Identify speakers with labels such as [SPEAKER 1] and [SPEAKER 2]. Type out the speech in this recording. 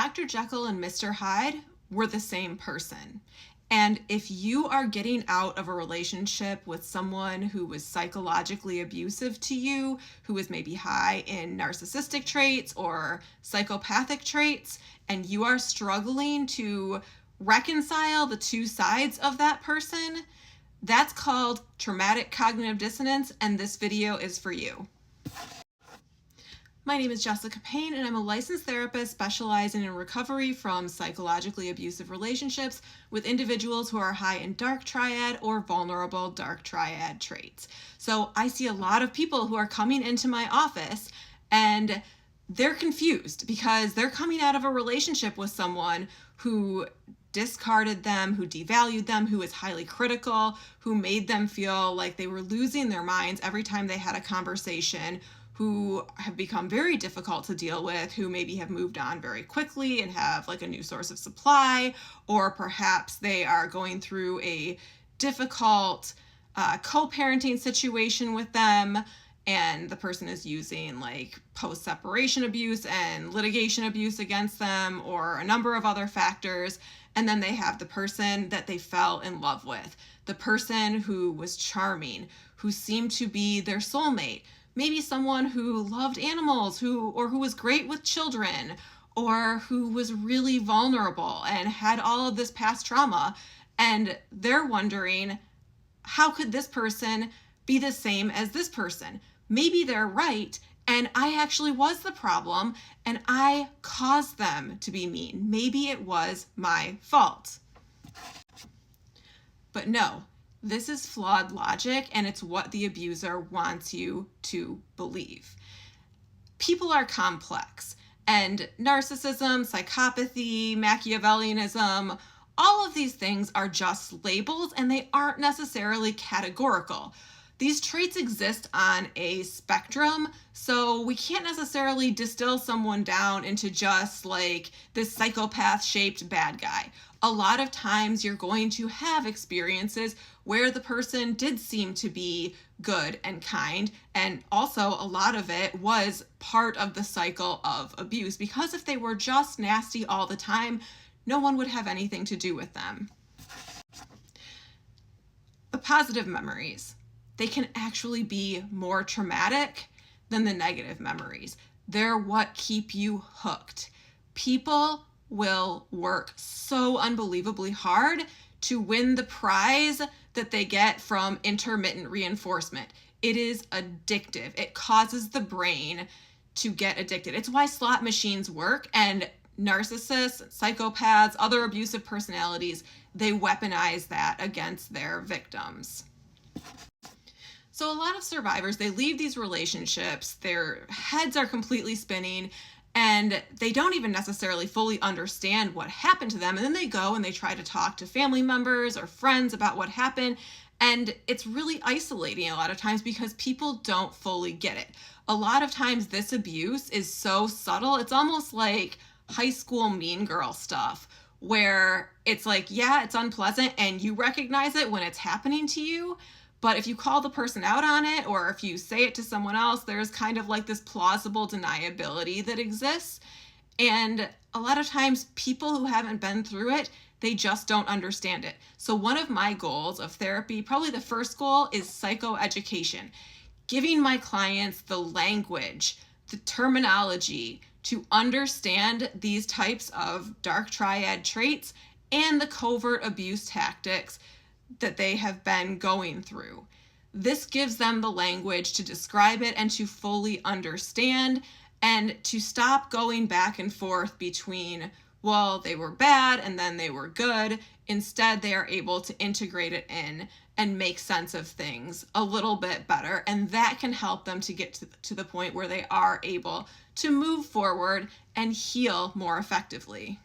[SPEAKER 1] Dr. Jekyll and Mr. Hyde were the same person. And if you are getting out of a relationship with someone who was psychologically abusive to you, who is maybe high in narcissistic traits or psychopathic traits, and you are struggling to reconcile the two sides of that person, that's called traumatic cognitive dissonance, and this video is for you. My name is Jessica Payne, and I'm a licensed therapist specializing in recovery from psychologically abusive relationships with individuals who are high in dark triad or vulnerable dark triad traits. So I see a lot of people who are coming into my office and they're confused because they're coming out of a relationship with someone who discarded them, who devalued them, who is highly critical, who made them feel like they were losing their minds every time they had a conversation, who have become very difficult to deal with, who maybe have moved on very quickly and have like a new source of supply, or perhaps they are going through a difficult co-parenting situation with them, and the person is using like post-separation abuse and litigation abuse against them, or a number of other factors. And then they have the person that they fell in love with, the person who was charming, who seemed to be their soulmate. Maybe someone who loved animals, who was great with children, or who was really vulnerable and had all of this past trauma. And they're wondering, how could this person be the same as this person? Maybe they're right, and I actually was the problem, and I caused them to be mean. Maybe it was my fault. But no. This is flawed logic, and it's what the abuser wants you to believe. People are complex, and narcissism, psychopathy, Machiavellianism, all of these things are just labels, and they aren't necessarily categorical. These traits exist on a spectrum, so we can't necessarily distill someone down into just like this psychopath-shaped bad guy. A lot of times you're going to have experiences where the person did seem to be good and kind, and also a lot of it was part of the cycle of abuse, because if they were just nasty all the time, no one would have anything to do with them. The positive memories, they can actually be more traumatic than the negative memories. They're what keep you hooked. People will work so unbelievably hard to win the prize that they get from intermittent reinforcement. It is addictive. It causes the brain to get addicted. It's why slot machines work, and narcissists, psychopaths, other abusive personalities, they weaponize that against their victims. So a lot of survivors, they leave these relationships, their heads are completely spinning, and they don't even necessarily fully understand what happened to them. And then they go and they try to talk to family members or friends about what happened. And it's really isolating a lot of times because people don't fully get it. A lot of times this abuse is so subtle. It's almost like high school mean girl stuff, where it's like, yeah, it's unpleasant and you recognize it when it's happening to you. But if you call the person out on it, or if you say it to someone else, there's kind of like this plausible deniability that exists. And a lot of times people who haven't been through it, they just don't understand it. So one of my goals of therapy, probably the first goal, is psychoeducation. Giving my clients the language, the terminology to understand these types of dark triad traits and the covert abuse tactics that they have been going through. This gives them the language to describe it and to fully understand, and to stop going back and forth between, well, they were bad and then they were good. Instead, they are able to integrate it in and make sense of things a little bit better. And that can help them to get to the point where they are able to move forward and heal more effectively.